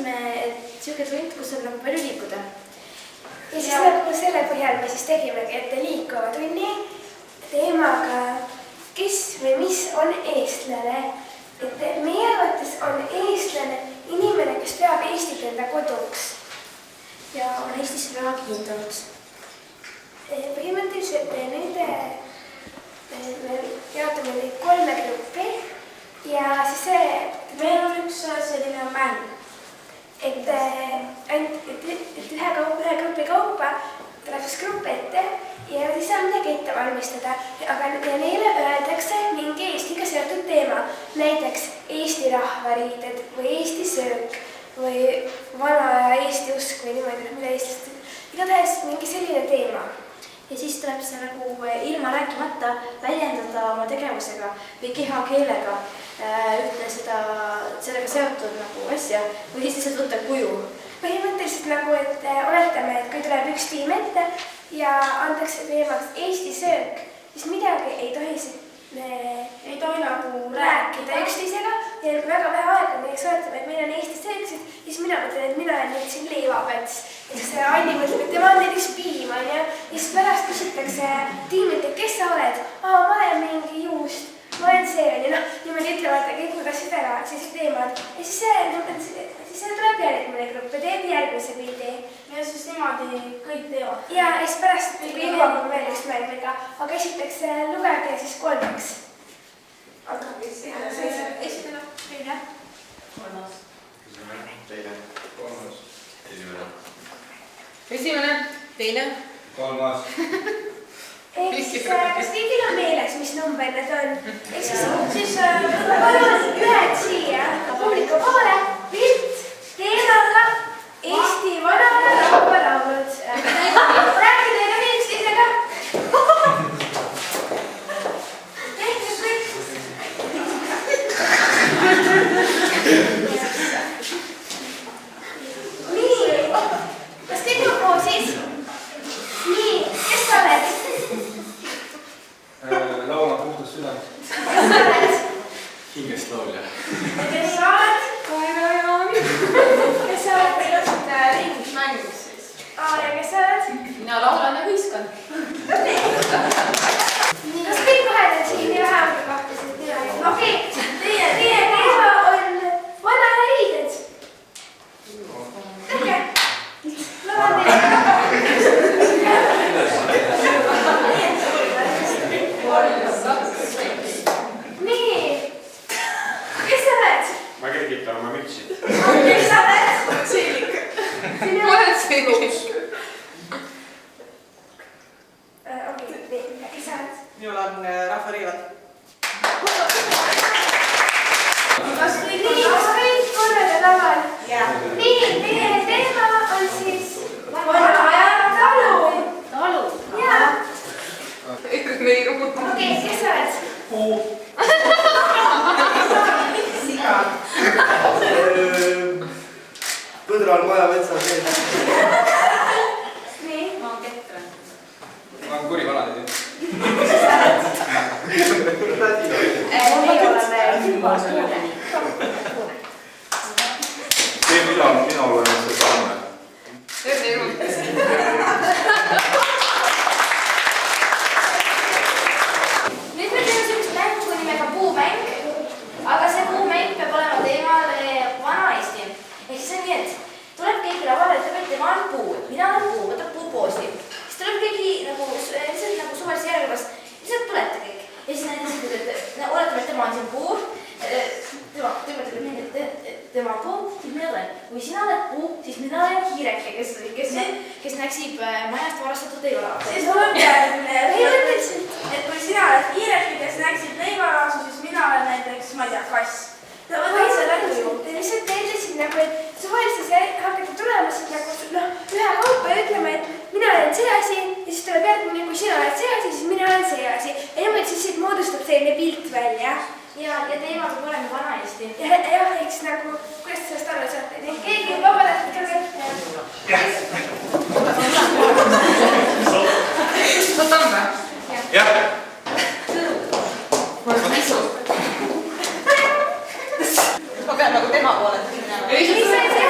mõtlesime, et siuke tund, kus on nagu palju liikuda. Ja siis nagu selle põhjal me siis tegimegi ette liikuva tunni teemaga kes või mis on eestlane. Et meie arvates on eestlane inimene, kes peab Eestit enda koduks. Ja on Eestisse väga kiindunud. Põhimõtteliselt nüüd me jaotame neid 3 gruppi ja siis meil on üks selline mäng. Et ühe grupi kaupa tuleb siis grupp ette ja siis saab midagi ette valmistada. Aga neile öeldakse mingi Eestiga seotud teema. Näiteks Eesti rahvariided või Eesti söök või vana Eesti usk või niimoodi, mida eestlased. Igatahes mingi selline teema. Ja siis tuleb see nagu ilma rääkimata väljendada oma tegevusega või kehakeelega ühte sellega seotud nagu asja või siis lihtsalt võtta kuju. Põhimõtteliselt nagu, et oletame, et kui tuleb üks tiim ette ja antakse teemaks Eesti söök, siis midagi ei tohi nagu rääkida üksteisega ja väga vähe aega näiteks oletame, et meil on Eesti söök, siis mina mõtlen, et mina olen nüüd siin leivapats. Ja siis Anni mõtleb, et tema on näiteks piim, on ja siis pärast küsitakse tiimilt, et kes sa oled? Ma olen mingi juust, ma olen see, on ja niimoodi ütlevad, et kõik võtaksid ära sellised teemad. Ja siis tuleb järgmine grupp ja teeb järgmise pildi. Ja siis niimoodi kõik teevad. Ja siis pärast jõuame veel üks mängiga, aga esiteks lugege siis 3. Esimene, teine, kolmas. Teine, kolmas, Esimene, teine, kolmas. Kas kõigil on meeles, mis number need on? Siis palun ühed siia publiku poole, pilt teemaga Eesti vana rahvalaulud. Rääkida ei tohi üksteisega. Tehke kõik. Nii, kas kõik on koosis? Nii, kes sa oled? Laula puhtast südamest. Kes sa oled? Hingest laulja. Kes sa oled? Kes sa oled? Meil on ringmängus siis. Ja kes sa oled? Mina laulan ja hõiskan. Kas kõik vahed on siin ja vähemalt kahtasid niimoodi? Okei, teie teema on vanariided. Tehke. Loan teile. Nii, kes sa oled? Ma kergitan oma mütsi. Kes sa oled? Seelik. Sina Ma olen seelik. Okei, kes sa oled? Minul on rahvariivad. Kas kõik korrale laval? Nii, teie teema on siis vana aja talu. Talu. Jaa. Ei ruutu. Okei, kes sa oled? Puu. Siga. Põdral maja metsa sees. Nii. Ma olen Ketra. Ma olen kuri vanad. Meie oleme Kümbas kuuleni. See mina olen see saame. Ei ruutu. Nüüd me teeme sellist mängu nimega puumäng, aga see puumäng peab olema teemal vana Eesti. Ehk siis on nii, et tuleb keegi lavale, ütleb, et tema on puu, mina olen puu, võtab puu poosi. Siis tuleb keegi lihtsalt nagu suvalise järjekorras, lihtsalt tulete kõik. Ja siis näiteks ütleb, et oletame, et tema on siin puu, tema on puu, siis mina tulen. Kui sina oled puu, siis mina olen hiireke, kes näksib majast varastatud leivalaasu. Siis tuleb järgmine, et kui sina oled hiireke, kes näksib leivalaasu, siis mina olen näiteks, ma ei tea, kass. Te lihtsalt teete siin nagu, et suvaliselt hakkate tulema siin nagu ühe kaupa ja ütleme, et mina olen see asi ja siis tuleb järgmine, kui sina oled see asi, siis mina olen see asi. Ja niimoodi siis moodustab selline pilt välja. Ja teema peab olema vana Eesti. Jah, eks nagu, kuidas te sellest aru saate? Nii, keegi vabadalt ka veel. Võtame või? Jah. Ma pean nagu tema poole minema. Ei, sa ei tea,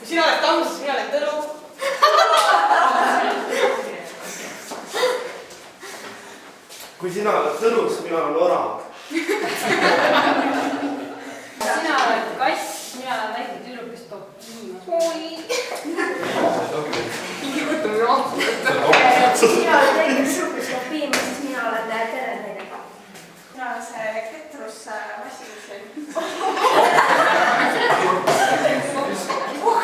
sina oled tamm, siis mina olen tõru. kui sina oled tõru, siis mina olen orav. Sina oled kass, mina olen väike tüdruk, kes toob piima. Võtame raamatu. sina oled väike tüdruk, kes toob piima, siis mina olen perenaine. Mina olen see ketrus massimisel.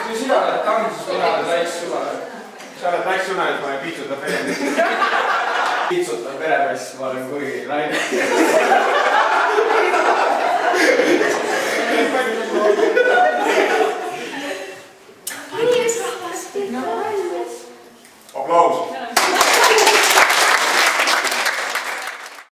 kui sina oled tamm, siis mina olen väiksuna. sa oled väiksuna, et ma ei piitsuta peremees. piitsutan peremees, ma olen kuri naine.